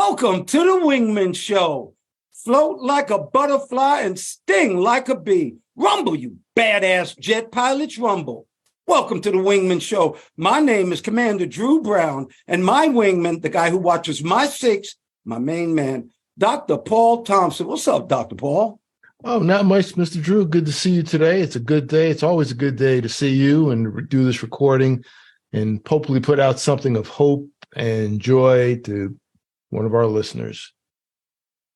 Welcome to the Wingmen Show. Float like a butterfly and sting like a bee. Rumble, you badass jet pilots, rumble. Welcome to the Wingmen Show. My name is Commander Drew Brown, and my wingman, the guy who watches my six, my main man, Dr. Paul Thompson. What's up, Dr. Paul? Oh, not much, Mr. Drew. Good to see you today. It's a good day. It's always a good day to see you and do this recording and hopefully put out something of hope and joy to one of our listeners.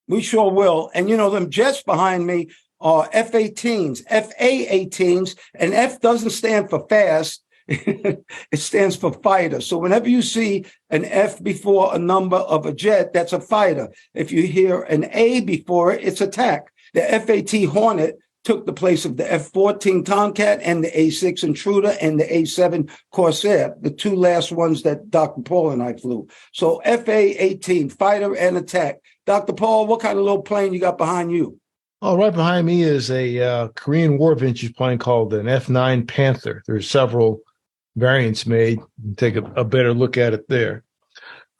We sure will. And you know, them jets behind me are F-18s, FA-18s, and F doesn't stand for fast. It stands for fighter. So whenever you see an F before a number of a jet, that's a fighter. If you hear an A before it, it's attack. The F-18 Hornet took the place of the F-14 Tomcat and the A-6 Intruder and the A-7 Corsair, the two last ones that Dr. Paul and I flew. So FA-18, fighter and attack. Dr. Paul, what kind of little plane you got behind you? Oh, right behind me is a Korean War vintage plane called an F-9 Panther. There's several variants made. You can take a better look at it there.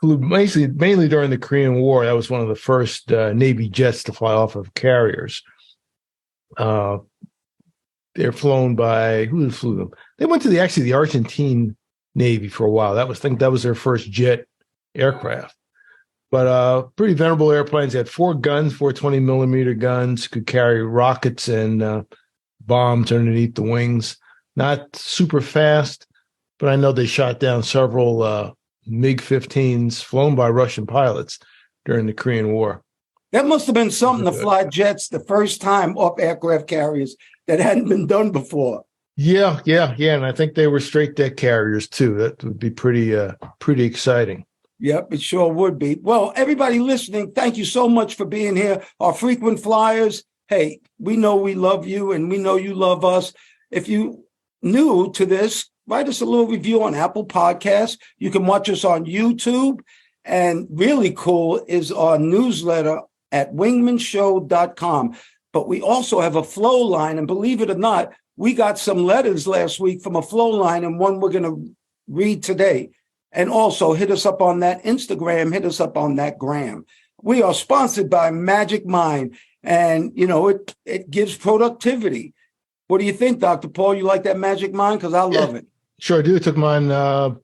Flew mainly during the Korean War. That was one of the first Navy jets to fly off of carriers. They're flown by, who flew them? They went to the Argentine Navy for a while. I think that was their first jet aircraft. But pretty venerable airplanes. They had four 20 millimeter guns, could carry rockets and bombs underneath the wings. Not super fast, but I know they shot down several MiG-15s flown by Russian pilots during the Korean War. That must have been something to fly jets the first time off aircraft carriers that hadn't been done before. Yeah. And I think they were straight deck carriers too. That would be pretty exciting. Yep, it sure would be. Well, everybody listening, thank you so much for being here. Our frequent flyers, hey, we know we love you and we know you love us. If you new to this, write us a little review on Apple Podcasts. You can watch us on YouTube. And really cool is our newsletter at wingmenshow.com. But we also have a Flowline. And believe it or not, we got some letters last week from a Flowline and one we're going to read today. And also hit us up on that Instagram, hit us up on that gram. We are sponsored by Magic Mind. And, you know, it gives productivity. What do you think, Dr. Paul? You like that Magic Mind? Because I love it. Sure, I do. It took mine, about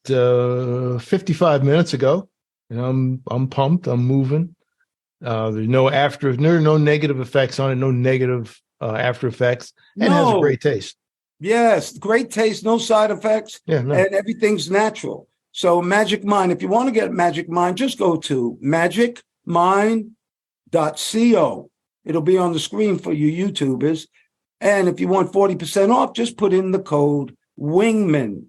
55 minutes ago. And I'm pumped. I'm moving. There's no negative effects on it. No negative after effects. And it has a great taste. Yes, great taste, no side effects. Yeah, no. And everything's natural. So Magic Mind, if you want to get Magic Mind, just go to magicmind.co. It'll be on the screen for you YouTubers. And if you want 40% off, just put in the code Wingmen.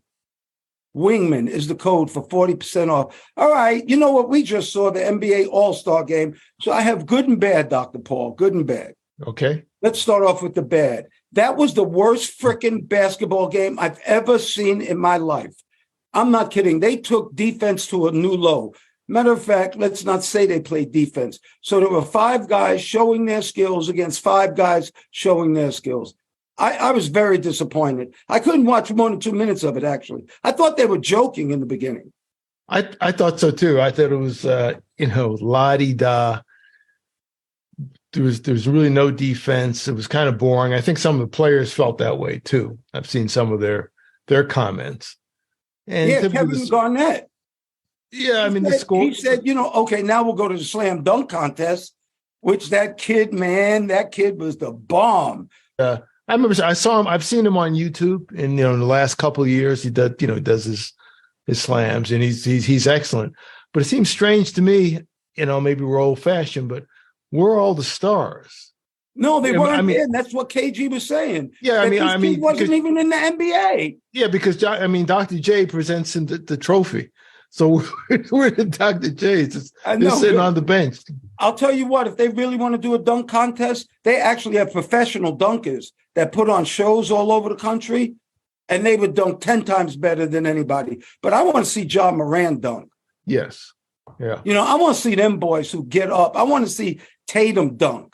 Wingmen is the code for 40% off. All right. You know what? We just saw the NBA All-Star game. So I have good and bad, Dr. Paul, good and bad. Okay. Let's start off with the bad. That was the worst freaking basketball game I've ever seen in my life. I'm not kidding. They took defense to a new low. Matter of fact, let's not say they played defense. So there were five guys showing their skills against five guys showing their skills. I was very disappointed. I couldn't watch more than 2 minutes of it, actually. I thought they were joking in the beginning. I thought so, too. I thought it was, la-di-da. There was really no defense. It was kind of boring. I think some of the players felt that way, too. I've seen some of their comments. And yeah, Kevin Garnett. Yeah, the score. He said, okay, now we'll go to the slam dunk contest, which that kid was the bomb. I remember I saw him. I've seen him on YouTube, and in the last couple of years, he does his slams, and he's excellent. But it seems strange to me. Maybe we're old fashioned, but we're all the stars. No, they weren't. And that's what KG was saying. Yeah, he wasn't even in the NBA. Yeah, because Dr. J presents him the trophy. So where did Dr. J? They're sitting on the bench. I'll tell you what, if they really want to do a dunk contest, they actually have professional dunkers that put on shows all over the country, and they would dunk 10 times better than anybody. But I want to see Ja Morant dunk. Yes. Yeah. I want to see them boys who get up. I want to see Tatum dunk.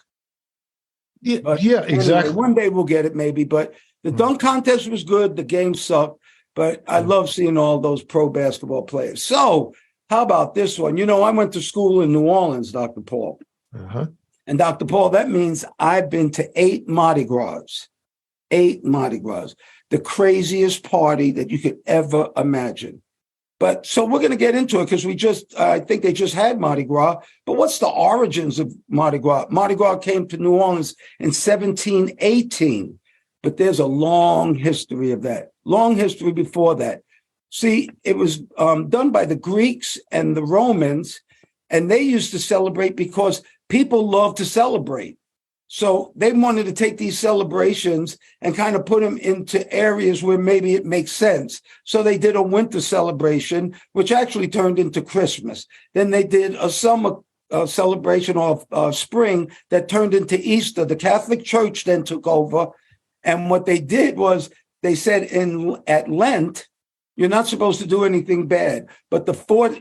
Yeah, exactly. One day we'll get it maybe, but the dunk contest was good. The game sucked. But I love seeing all those pro basketball players. So How about this one? I went to school in New Orleans, Dr. Paul. Uh-huh. And Dr. Paul, that means I've been to 8 Mardi Gras. 8 Mardi Gras. The craziest party that you could ever imagine. But so we're going to get into it because I think they just had Mardi Gras. But what's the origins of Mardi Gras? Mardi Gras came to New Orleans in 1718. But there's a long history of that. Long history before that. See, it was done by the Greeks and the Romans, and they used to celebrate because people love to celebrate. So they wanted to take these celebrations and kind of put them into areas where maybe it makes sense. So they did a winter celebration, which actually turned into Christmas. Then they did a summer celebration of spring that turned into Easter. The Catholic Church then took over. And what they did was they said at Lent, you're not supposed to do anything bad, but for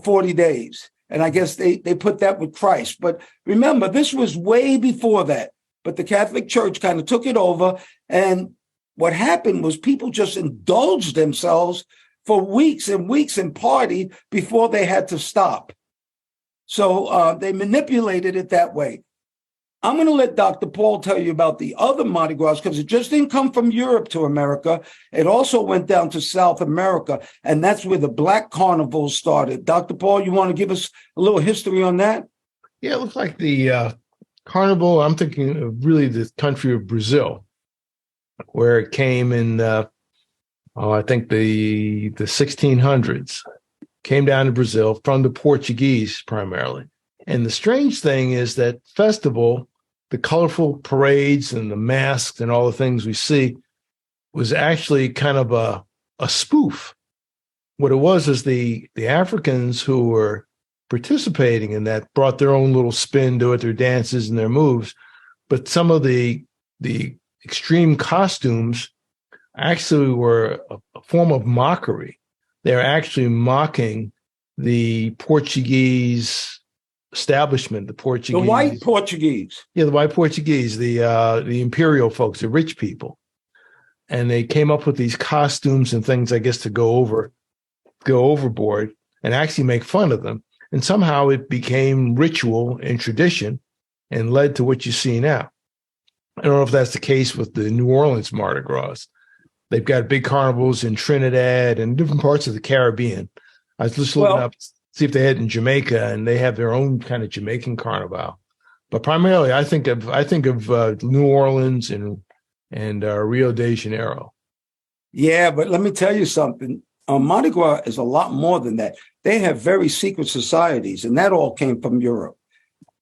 40 days. And I guess they put that with Christ. But remember, this was way before that. But the Catholic Church kind of took it over. And what happened was people just indulged themselves for weeks and weeks and partied before they had to stop. So they manipulated it that way. I'm going to let Dr. Paul tell you about the other Mardi Gras because it just didn't come from Europe to America. It also went down to South America, and that's where the Black Carnival started. Dr. Paul, you want to give us a little history on that? Yeah, it looks like the carnival, I'm thinking of really the country of Brazil, where it came in, I think the 1600s, came down to Brazil from the Portuguese primarily. And the strange thing is that festival, the colorful parades and the masks and all the things we see was actually kind of a spoof. What it was is the Africans who were participating in that brought their own little spin to it, their dances and their moves. But some of the extreme costumes actually were a form of mockery. They're actually mocking the Portuguese establishment, the white Portuguese. Yeah, the white Portuguese, the imperial folks, the rich people. And they came up with these costumes and things, I guess, to go overboard and actually make fun of them. And somehow it became ritual and tradition and led to what you see now. I don't know if that's the case with the New Orleans Mardi Gras. They've got big carnivals in Trinidad and different parts of the Caribbean. I was just looking up see if they had in Jamaica, and they have their own kind of Jamaican carnival. But primarily, I think of New Orleans and Rio de Janeiro. Yeah, but let me tell you something. Mardi Gras is a lot more than that. They have very secret societies, and that all came from Europe.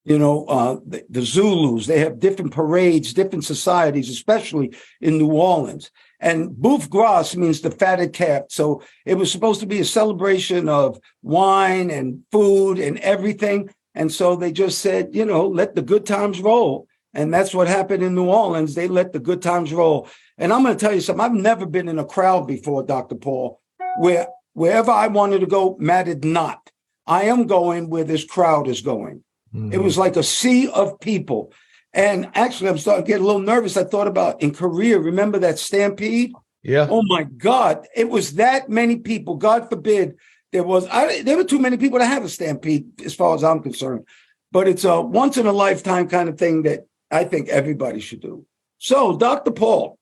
The Zulus, they have different parades, different societies, especially in New Orleans. And bouffe gras means the fatted calf. So it was supposed to be a celebration of wine and food and everything. And so they just said, let the good times roll. And that's what happened in New Orleans. They let the good times roll. And I'm going to tell you something. I've never been in a crowd before, Dr. Paul, where wherever I wanted to go mattered not. I am going where this crowd is going. Mm-hmm. It was like a sea of people. And actually, I'm starting to get a little nervous. I thought about in Korea, remember that stampede? Yeah. Oh, my God. It was that many people. God forbid there were too many people to have a stampede, as far as I'm concerned. But it's a once-in-a-lifetime kind of thing that I think everybody should do. So, Dr. Paul,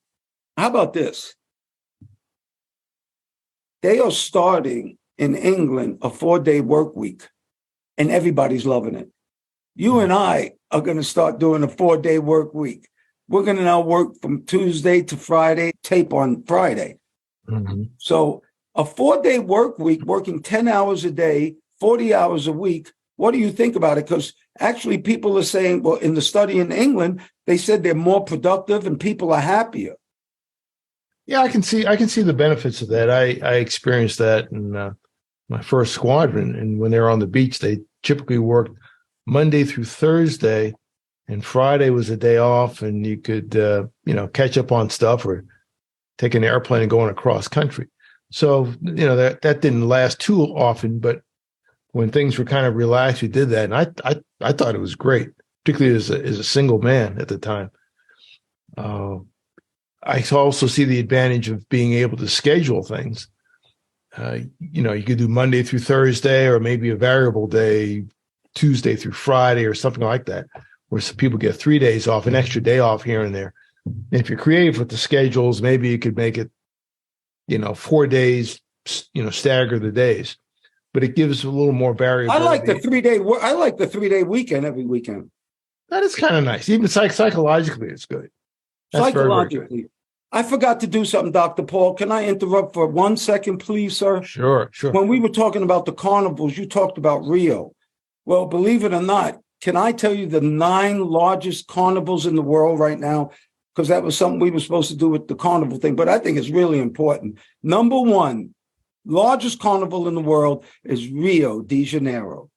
how about this? They are starting in England a 4-day work week, and everybody's loving it. You and I are going to start doing a 4-day work week. We're going to now work from Tuesday to Friday, tape on Friday. Mm-hmm. So a 4-day work week, working 10 hours a day, 40 hours a week. What do you think about it? Because actually people are saying, well, in the study in England, they said they're more productive and people are happier. Yeah, I can see the benefits of that. I experienced that in my first squadron. And when they were on the beach, they typically worked Monday through Thursday, and Friday was a day off, and you could, catch up on stuff or take an airplane and go on across country. So, that didn't last too often, but when things were kind of relaxed, we did that. And I thought it was great, particularly as a single man at the time. I also see the advantage of being able to schedule things. You could do Monday through Thursday, or maybe a variable day, Tuesday through Friday, or something like that, where some people get 3 days off, an extra day off here and there. And if you're creative with the schedules, maybe you could make it, 4 days, stagger the days, but it gives a little more variability. I like the 3-day. I like the 3-day weekend every weekend. That is kind of nice. Even psychologically, it's good. That's Psychologically. very, very good. I forgot to do something, Dr. Paul. Can I interrupt for 1 second, please, sir? Sure. When we were talking about the carnivals, you talked about Rio. Well, believe it or not, can I tell you the 9 largest carnivals in the world right now? Because that was something we were supposed to do with the carnival thing, but I think it's really important. Number 1, largest carnival in the world is Rio de Janeiro.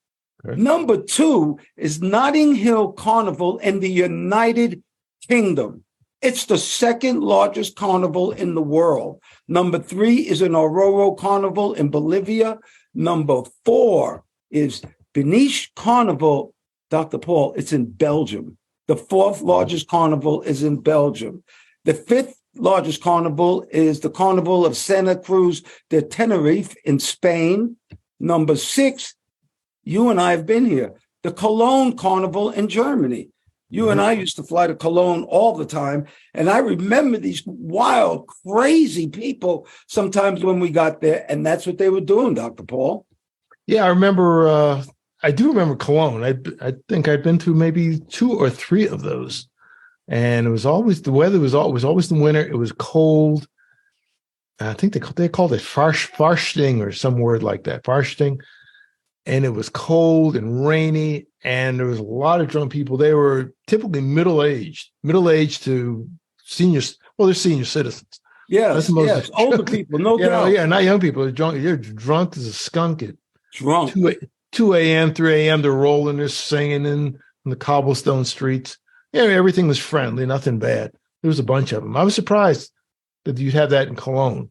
Okay. Number 2 is Notting Hill Carnival in the United Kingdom. It's the 2nd largest carnival in the world. Number 3 is an Oruro Carnival in Bolivia. Number 4 is Beniche Carnival, Dr. Paul, it's in Belgium. The 4th largest carnival is in Belgium. The 5th largest carnival is the Carnival of Santa Cruz de Tenerife in Spain. Number 6, you and I have been here, the Cologne Carnival in Germany. You and I used to fly to Cologne all the time. And I remember these wild, crazy people sometimes when we got there. And that's what they were doing, Dr. Paul. Yeah, I do remember Cologne. I think I'd been to maybe 2 or 3 of those. And it was always, the weather was always in winter. It was cold. I think they called it Farsting or some word like that, Farsting. And it was cold and rainy, and there was a lot of drunk people. They were typically middle-aged to seniors. Well, they're senior citizens. Yes, older people, no doubt. Yeah, not young people. They're drunk. You're drunk as a skunk at drunk. 2 a.m., 3 a.m. They're rolling, they're singing in the cobblestone streets. Yeah, everything was friendly, nothing bad. There was a bunch of them. I was surprised that you'd have that in Cologne.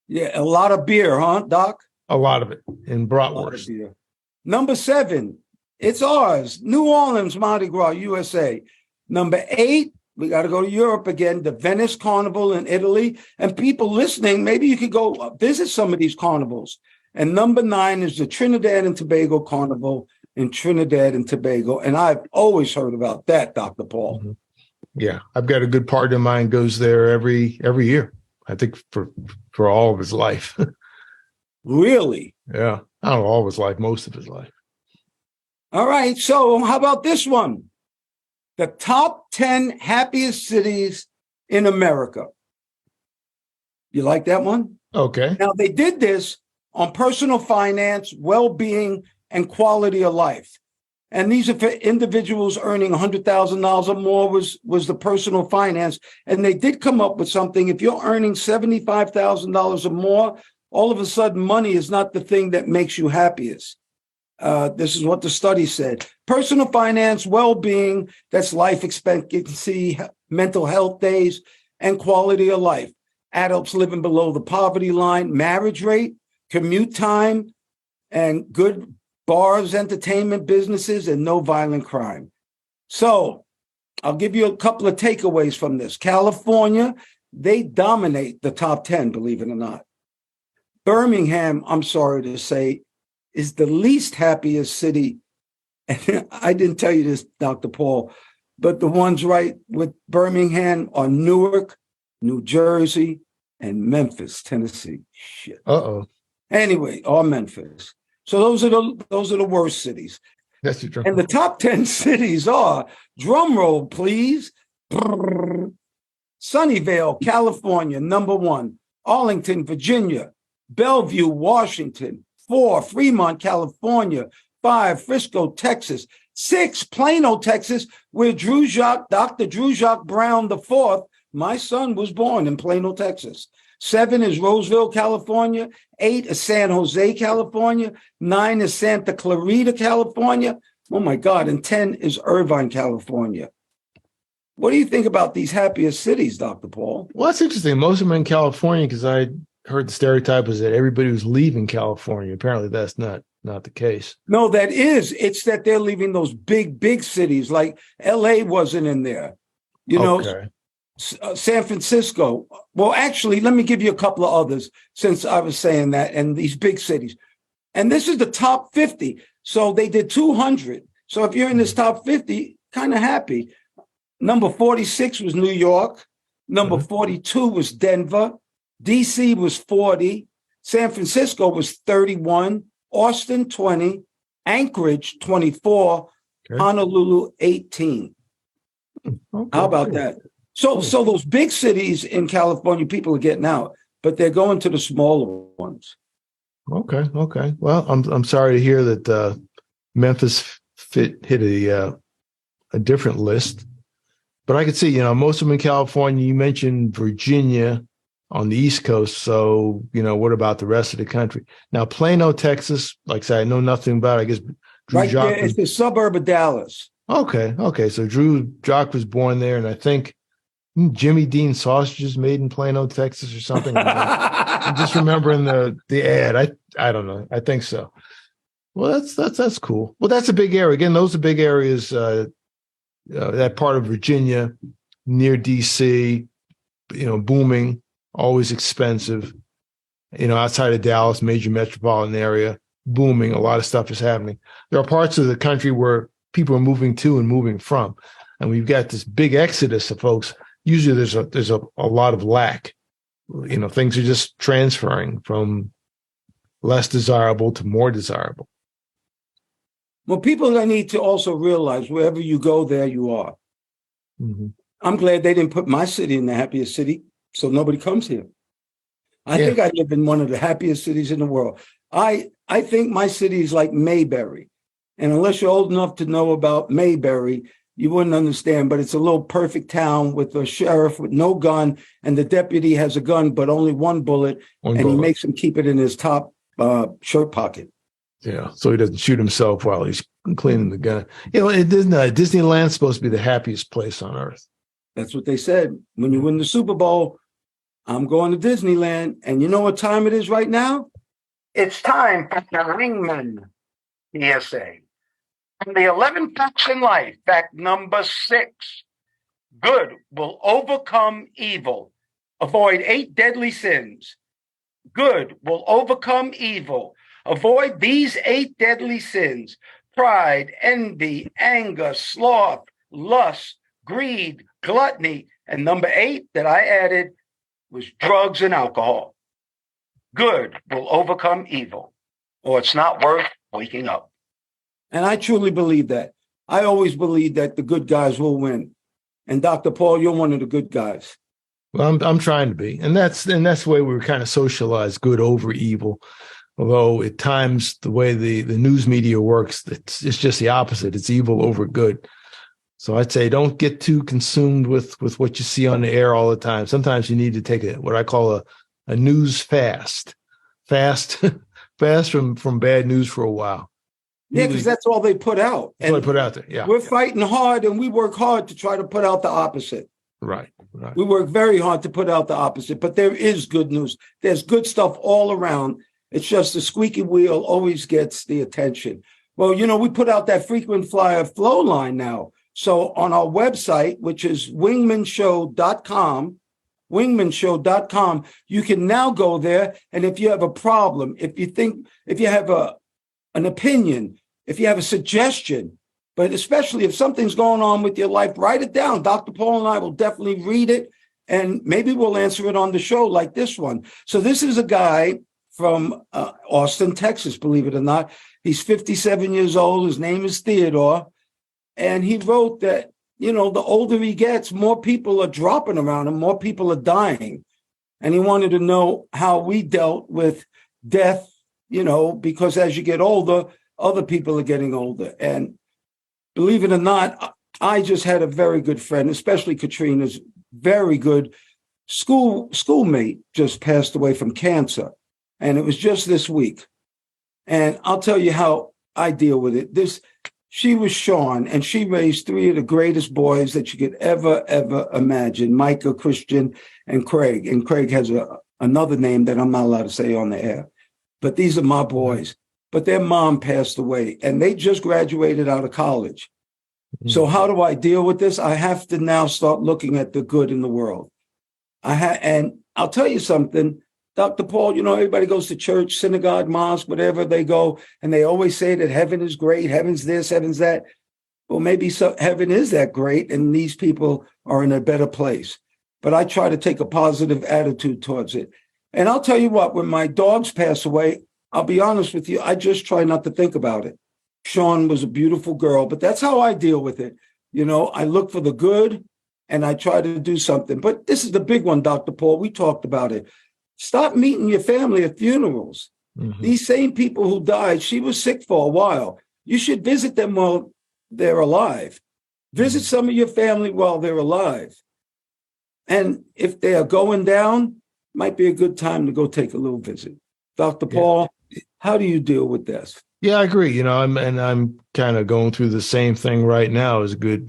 Yeah, a lot of beer, huh, Doc? A lot of it in bratwurst. Number 7, it's ours. New Orleans, Mardi Gras, USA. Number 8, we got to go to Europe again, the Venice Carnival in Italy. And people listening, maybe you could go visit some of these carnivals. And number 9 is the Trinidad and Tobago Carnival in Trinidad and Tobago. And I've always heard about that, Dr. Paul. Mm-hmm. Yeah, I've got a good partner of mine goes there every year. I think for all of his life. Really? Yeah. I don't know, all of his life, most of his life. All right. So how about this one? The top 10 happiest cities in America. You like that one? Okay. Now, they did this on personal finance, well-being, and quality of life. And these are for individuals earning $100,000 or more was the personal finance. And they did come up with something. If you're earning $75,000 or more, all of a sudden, money is not the thing that makes you happiest. This is what the study said. Personal finance, well-being, that's life expectancy, mental health days, and quality of life. Adults living below the poverty line, marriage rate, commute time, and good bars, entertainment businesses, and no violent crime. So I'll give you a couple of takeaways from this. California, they dominate the top 10, believe it or not. Birmingham, I'm sorry to say, is the least happiest city. And I didn't tell you this, Dr. Paul, but the ones right with Birmingham are Newark, New Jersey, and Memphis, Tennessee. Shit. Uh-oh. Anyway, or Memphis. So those are the worst cities. That's the drum. And the top 10 cities are, drum roll, please. Sunnyvale, California, number 1. Arlington, Virginia. Bellevue, Washington. 4, Fremont, California. 5, Frisco, Texas. 6, Plano, Texas, where Dr. Drew Jacques Brown IV, my son, was born in Plano, Texas. 7 is Roseville, California. 8 is San Jose, California. 9 is Santa Clarita, California. Oh, my God. And 10 is Irvine, California. What do you think about these happiest cities, Dr. Paul? Well, that's interesting. Most of them in California, because I heard the stereotype was that everybody was leaving California. Apparently, that's not the case. No, that is. It's that they're leaving those big cities. Like L.A. wasn't in there. You know, okay. San Francisco. Well, actually, let me give you a couple of others since I was saying that, and these big cities. And this is the top 50. So they did 200. So if you're in this top 50, kind of happy. Number 46 was New York. Number 42 was Denver. DC was 40. San Francisco was 31. Austin, 20. Anchorage, 24. Okay. Honolulu, 18. Okay, how about that? So those big cities in California, people are getting out, but they're going to the smaller ones. Okay. Well, I'm sorry to hear that Memphis hit a different list, but I could see, most of them in California. You mentioned Virginia on the East Coast, so what about the rest of the country? Now, Plano, Texas, like I said, I know nothing about it. I guess Drew right Jacques there, it's the suburb of Dallas. Okay. So Drew Jacques was born there, and I think Jimmy Dean sausages made in Plano, Texas, or something. I'm just remembering the ad. I don't know. I think so. Well, that's cool. Well, that's a big area. Again, those are big areas. That part of Virginia, near DC, booming, always expensive. Outside of Dallas, major metropolitan area, booming. A lot of stuff is happening. There are parts of the country where people are moving to and moving from, and we've got this big exodus of folks. Usually there's a lot of lack. Things are just transferring from less desirable to more desirable. Well, people that need to also realize wherever you go, there you are. Mm-hmm. I'm glad they didn't put my city in the happiest city, so nobody comes here. I think I live in one of the happiest cities in the world. I think my city is like Mayberry. And unless you're old enough to know about Mayberry, you wouldn't understand, but it's a little perfect town with a sheriff with no gun, and the deputy has a gun, but only one bullet, he makes him keep it in his top shirt pocket. Yeah, so he doesn't shoot himself while he's cleaning the gun. Disneyland's supposed to be the happiest place on earth. That's what they said. When you win the Super Bowl, I'm going to Disneyland. And you know what time it is right now? It's time for the Wingmen PSA. And the 11 facts in life, fact number 6. Good will overcome evil. Avoid 8 deadly sins. Good will overcome evil. Avoid these 8 deadly sins: pride, envy, anger, sloth, lust, greed, gluttony. And number 8 that I added was drugs and alcohol. Good will overcome evil, or it's not worth waking up. And I truly believe that. I always believe that the good guys will win. And Dr. Paul, you're one of the good guys. Well, I'm trying to be. And that's the way we were kind of socialized, good over evil. Although at times the way the news media works, it's just the opposite. It's evil over good. So I'd say don't get too consumed with what you see on the air all the time. Sometimes you need to take what I call a news fast. Fast from bad news for a while. Yeah, because that's all they put out. That's all they put out there. Yeah. We're fighting hard, and we work hard to try to put out the opposite. Right. We work very hard to put out the opposite, but there is good news. There's good stuff all around. It's just the squeaky wheel always gets the attention. Well, we put out that frequent flyer Flowline now. So on our website, which is wingmenshow.com, you can now go there. And if you have a problem, if you have an opinion, if you have a suggestion, but especially if something's going on with your life, write it down. Dr. Paul and I will definitely read it, and maybe we'll answer it on the show like this one. So this is a guy from Austin, Texas, believe it or not. He's 57 years old. His name is Theodore. And he wrote that, the older he gets, more people are dropping around him, more people are dying. And he wanted to know how we dealt with death, because as you get older, other people are getting older. And believe it or not, I just had a very good friend, especially Katrina's very good schoolmate just passed away from cancer. And it was just this week. And I'll tell you how I deal with it. She was Sean, and she raised 3 of the greatest boys that you could ever imagine: Micah, Christian, and Craig. And Craig has another name that I'm not allowed to say on the air. But these are my boys. But their mom passed away, and they just graduated out of college. So how do I deal with this? I have to now start looking at the good in the world. And I'll tell you something, Dr. Paul, everybody goes to church, synagogue, mosque, whatever they go, and they always say that heaven is great, heaven's this, heaven's that. Well, maybe heaven is that great, and these people are in a better place. But I try to take a positive attitude towards it. And I'll tell you what, when my dogs pass away, I'll be honest with you, I just try not to think about it. Sean was a beautiful girl, but that's how I deal with it. I look for the good and I try to do something. But this is the big one, Dr. Paul. We talked about it. Stop meeting your family at funerals. Mm-hmm. These same people who died, she was sick for a while. You should visit them while they're alive. Visit some of your family while they're alive. And if they are going down, might be a good time to go take a little visit. Dr. Paul, how do you deal with this? Yeah, I agree. I'm kind of going through the same thing right now as a good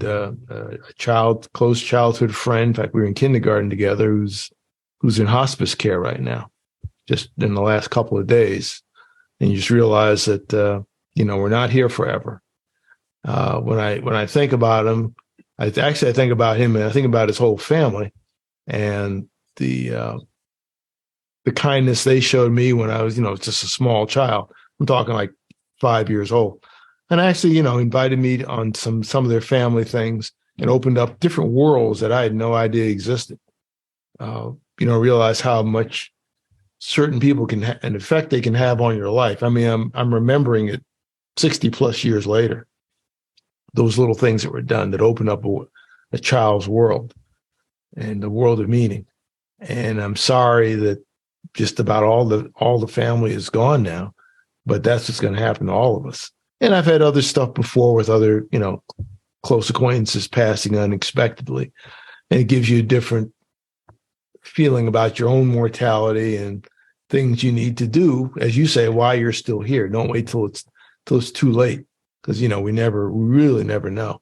close childhood friend. In fact, we were in kindergarten together who's in hospice care right now, just in the last couple of days. And you just realize that, we're not here forever. When I think about him, I think about him and I think about his whole family and the kindness they showed me when I was, just a small child. I'm talking like 5 years old. And actually, invited me on some of their family things and opened up different worlds that I had no idea existed. Realize how much certain people can an effect they can have on your life. I mean, I'm remembering it 60 plus years later, those little things that were done that opened up a child's world and the world of meaning. And I'm sorry that just about all the family is gone now, but that's what's going to happen to all of us. And I've had other stuff before with other, close acquaintances passing unexpectedly. And it gives you a different feeling about your own mortality and things you need to do, as you say, while you're still here. Don't wait till it's too late, because, we really never know.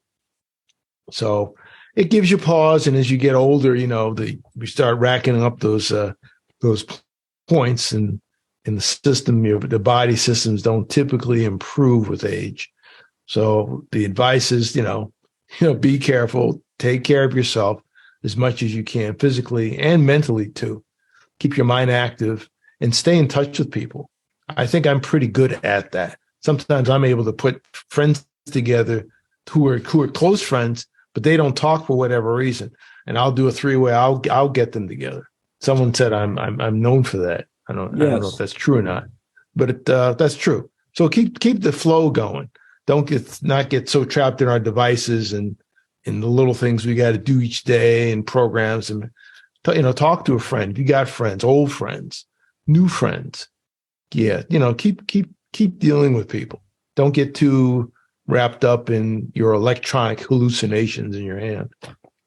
So it gives you pause. And as you get older, we start racking up those points and in the system, the body systems don't typically improve with age. So the advice is, be careful, take care of yourself as much as you can, physically and mentally too. Keep your mind active and stay in touch with people. I think I'm pretty good at that. Sometimes I'm able to put friends together who are close friends, but they don't talk for whatever reason. And I'll do a three-way. I'll get them together. Someone said I'm known for that. I don't know if that's true or not, but that's true. So keep the flow going. Don't get so trapped in our devices and in the little things we got to do each day and programs, and talk to a friend. If you got friends, old friends, new friends, keep dealing with people. Don't get too wrapped up in your electronic hallucinations in your hand.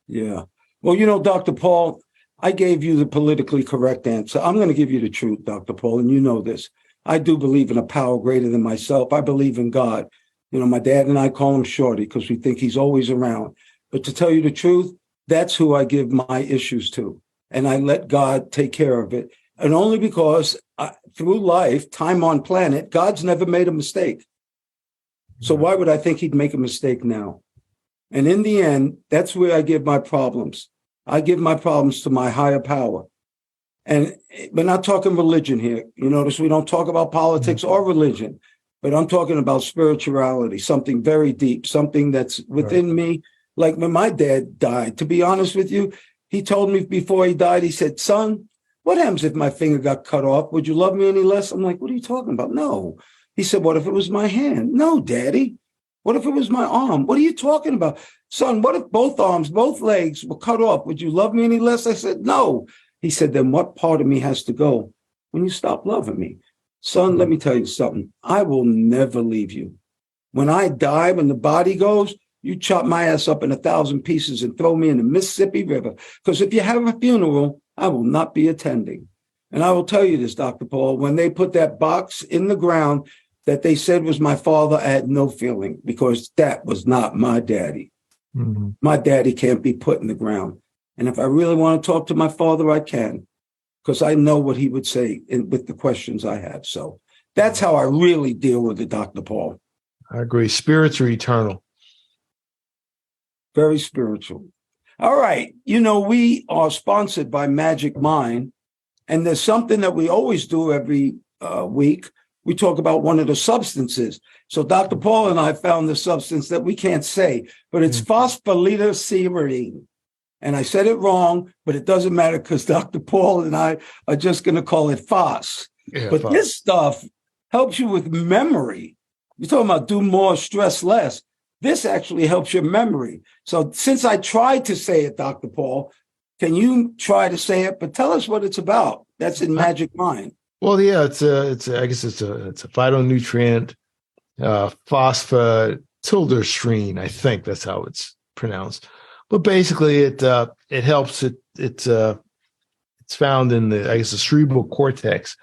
Yeah. Well, Dr. Paul, I gave you the politically correct answer. I'm going to give you the truth, Dr. Paul, and you know this. I do believe in a power greater than myself. I believe in God. My dad and I call him Shorty because we think he's always around. But to tell you the truth, that's who I give my issues to. And I let God take care of it. And only because through life, time on planet, God's never made a mistake. So why would I think he'd make a mistake now? And in the end, that's where I give my problems. I give my problems to my higher power. And we're not talking religion here. You notice we don't talk about politics or religion, but I'm talking about spirituality, something very deep, something that's within me. Like when my dad died, to be honest with you, he told me before he died, he said, son, what happens if my finger got cut off? Would you love me any less? I'm like, what are you talking about? No. He said, what if it was my hand? No, Daddy. What if it was my arm? What are you talking about? Son, what if both arms, both legs were cut off? Would you love me any less? I said, no. He said, then what part of me has to go when you stop loving me? Son, let me tell you something. I will never leave you. When I die, when the body goes, you chop my ass up in 1,000 pieces and throw me in the Mississippi River. Because if you have a funeral, I will not be attending. And I will tell you this, Dr. Paul, when they put that box in the ground that they said was my father, I had no feeling because that was not my daddy. Mm-hmm. My daddy can't be put in the ground. And if I really want to talk to my father, I can, because I know what he would say with the questions I have. So that's how I really deal with it, Dr. Paul. I agree. Spirits are eternal. Very spiritual. All right. You know, we are sponsored by Magic Mind, and there's something that we always do every week. We talk about one of the substances. So Dr. Paul and I found the substance that we can't say, but it's phospholipidogrel. And I said it wrong, but it doesn't matter because Dr. Paul and I are just going to call it FOS. Yeah, but FOS. This stuff helps you with memory. You're talking about do more, stress less. This actually helps your memory. So since I tried to say it, Dr. Paul, can you try to say it? But tell us what it's about. That's in Magic Mind. Well, yeah, I guess it's a phytonutrient, phosphatidylserine. I think that's how it's pronounced. But basically, it helps. It's found in the cerebral cortex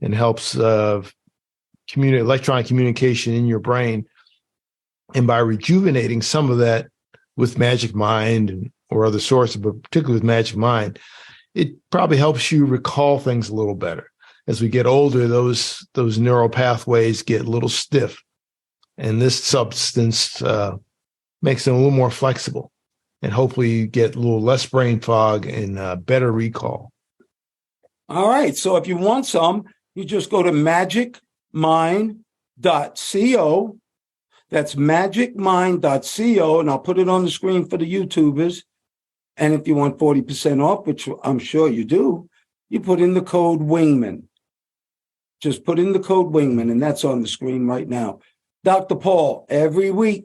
and helps electronic communication in your brain. And by rejuvenating some of that with Magic Mind or other sources, but particularly with Magic Mind, it probably helps you recall things a little better. As we get older, those neural pathways get a little stiff, and this substance makes them a little more flexible, and hopefully you get a little less brain fog and better recall. All right. So if you want some, you just go to magicmind.co. That's magicmind.co, and I'll put it on the screen for the YouTubers. And if you want 40% off, which I'm sure you do, you put in the code Wingmen. Just put in the code Wingmen, and that's on the screen right now. Dr. Paul, every week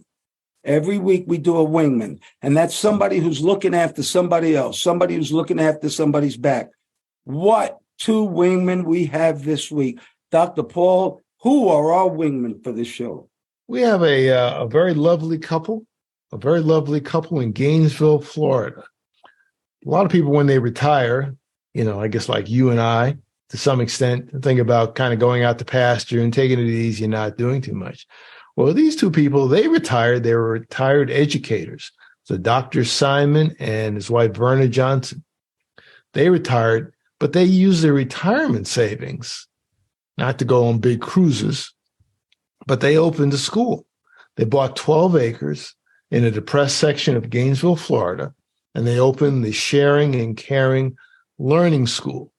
we do a Wingman, and that's somebody who's looking after somebody else, somebody who's looking after somebody's back. What two Wingmen we have this week? Dr. Paul, who are our Wingmen for this show? We have a very lovely couple in Gainesville, Florida. A lot of people, when they retire, I guess like you and I, to some extent, think about kind of going out to pasture and taking it easy and not doing too much. Well, these two people, they retired. They were retired educators. So Dr. Simon and his wife, Verna Johnson, they retired, but they used their retirement savings not to go on big cruises, but they opened a school. They bought 12 acres in a depressed section of Gainesville, Florida, and they opened the Sharing and Caring Learning School.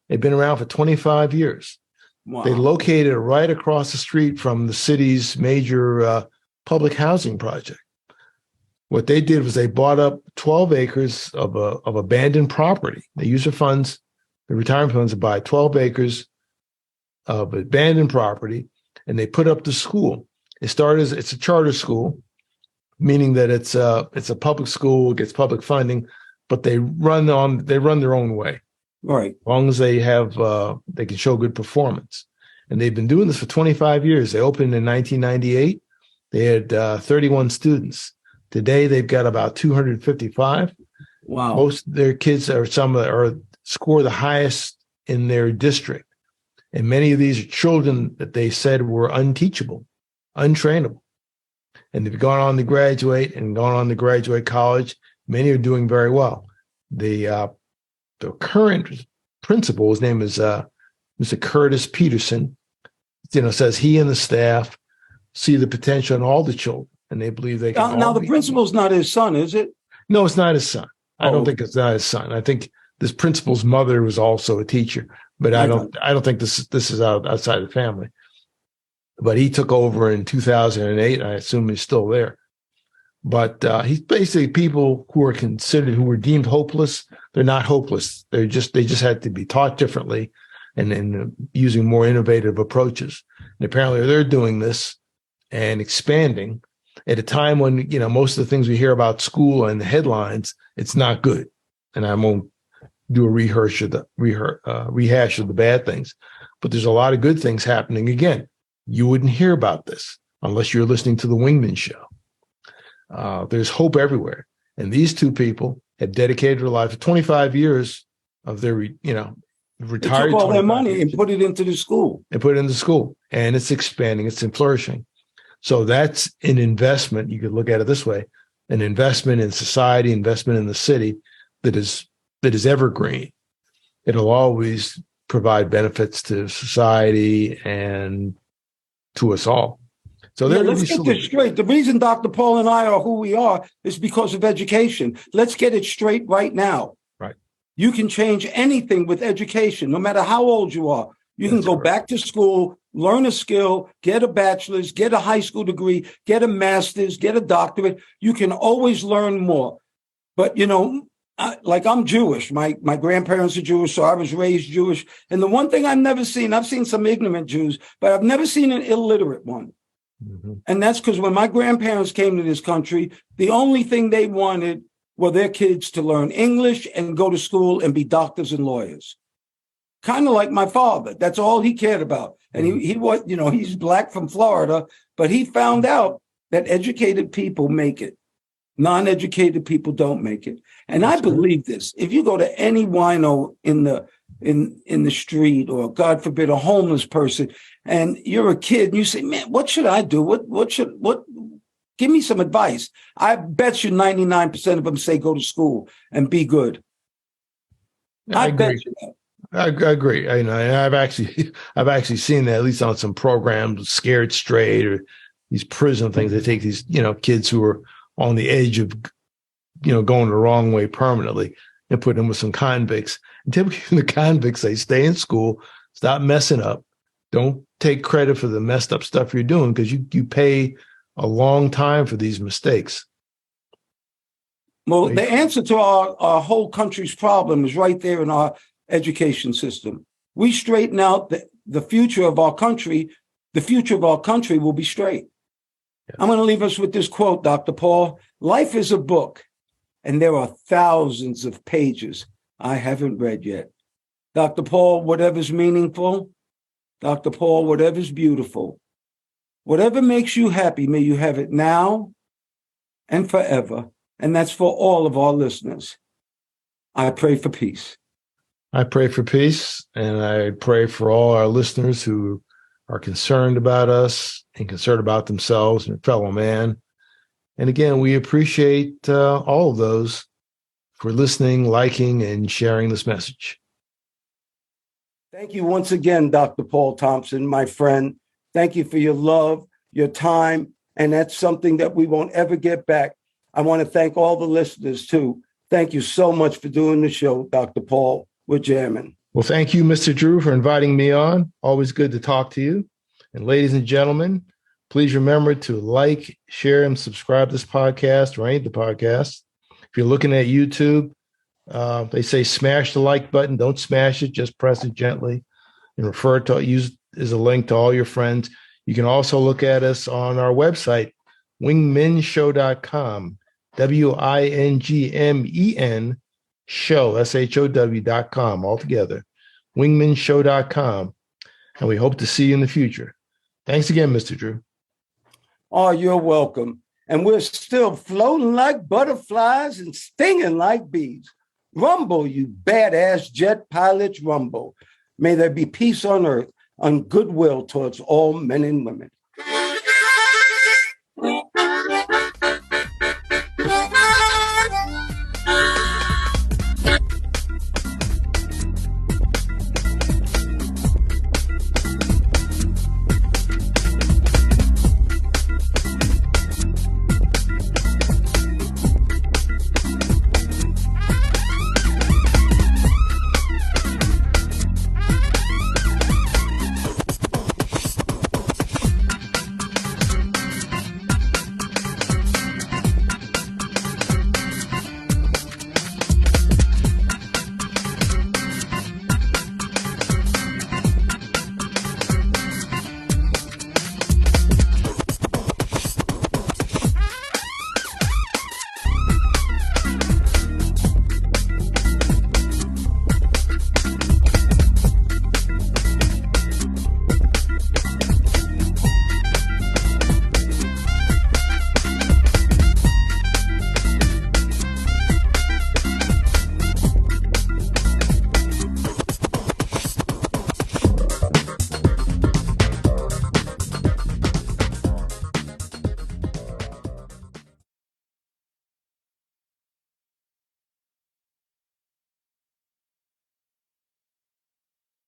They've been around for 25 years. Wow. They located right across the street from the city's major public housing project. What they did was they bought up 12 acres of abandoned property. They used their funds, the retirement funds, to buy 12 acres of abandoned property, and they put up the school. It's a charter school, meaning that it's a public school, gets public funding, but they run their own way. Right. As long as they can show good performance. And they've been doing this for 25 years. They opened in 1998. They had 31 students. Today, they've got about 255. Wow. Most of their kids score the highest in their district. And many of these are children that they said were unteachable, untrainable. And they've gone on to graduate and gone on to graduate college. Many are doing very well. The current principal, his name is Mr. Curtis Peterson, says he and the staff see the potential in all the children, and they believe they can. Now the principal's not his son, is it? No, it's not his son. I don't think it's not his son. I think this principal's mother was also a teacher, but I don't think this is outside the family. But he took over in 2008. I assume he's still there. But he's basically people who were deemed hopeless. They're not hopeless. They just had to be taught differently and using more innovative approaches. And apparently they're doing this and expanding at a time when, most of the things we hear about school and the headlines, it's not good. And I won't do a rehash of the bad things, but there's a lot of good things happening. Again, you wouldn't hear about this unless you're listening to the Wingmen Show. There's hope everywhere. And these two people have dedicated their life for 25 years of their, retired. They took all their money and put it into the school. And it's expanding. It's flourishing. So that's an investment. You could look at it this way: an investment in society, investment in the city that is evergreen. It'll always provide benefits to society and to us all. So Yeah, they're going to let's be get this saluted. straight. The reason Dr. Paul and I are who we are is because of education. Let's get it straight right now. Right. You can change anything with education, no matter how old you are. You can That's go correct. back to school, learn a skill, get a bachelor's, get a high school degree, get a master's, get a doctorate. You can always learn more. But, I'm Jewish. My grandparents are Jewish, so I was raised Jewish. And the one thing I've seen some ignorant Jews, but I've never seen an illiterate one. Mm-hmm. And that's because when my grandparents came to this country, the only thing they wanted were their kids to learn English and go to school and be doctors and lawyers. Kind of like my father. That's all he cared about. And he was, he's black from Florida, but he found out that educated people make it. Non-educated people don't make it. And I believe this. If you go to any wino in the street, or God forbid, a homeless person, and you're a kid and you say, man, what should I do? What give me some advice. I bet you 99% of them say go to school and be good. I agree. Bet you that. I agree. And I've actually seen that, at least on some programs, Scared Straight, or these prison things. They take these, kids who are on the edge of, going the wrong way permanently, and put them with some convicts. And typically the convicts say, stay in school, stop messing up. Don't take credit for the messed up stuff you're doing, because you pay a long time for these mistakes. Well, the answer to our whole country's problem is right there in our education system. We straighten out the future of our country. The future of our country will be straight. Yes. I'm going to leave us with this quote, Dr. Paul. Life is a book, and there are thousands of pages I haven't read yet. Dr. Paul, whatever's meaningful. Dr. Paul, whatever's beautiful. Whatever makes you happy, may you have it now and forever. And that's for all of our listeners. I pray for peace. I pray for peace, and I pray for all our listeners who are concerned about us and concerned about themselves and fellow man. And again, we appreciate all of those for listening, liking, and sharing this message. Thank you once again, Dr. Paul Thompson, my friend. Thank you for your love, your time, and that's something that we won't ever get back. I want to thank all the listeners, too. Thank you so much for doing the show, Dr. Paul. We're jamming. Well, thank you, Mr. Drew, for inviting me on. Always good to talk to you. And ladies and gentlemen, please remember to like, share, and subscribe to this podcast, or any of the podcasts. If you're looking at YouTube, they say smash the like button. Don't smash it. Just press it gently and use as a link to all your friends. You can also look at us on our website, wingmenshow.com, WINGMEN show, SHOW.com, altogether, wingmenshow.com. And we hope to see you in the future. Thanks again, Mr. Drew. Oh, you're welcome. And we're still floating like butterflies and stinging like bees. Rumble, you badass jet pilots, rumble. May there be peace on earth, and goodwill towards all men and women.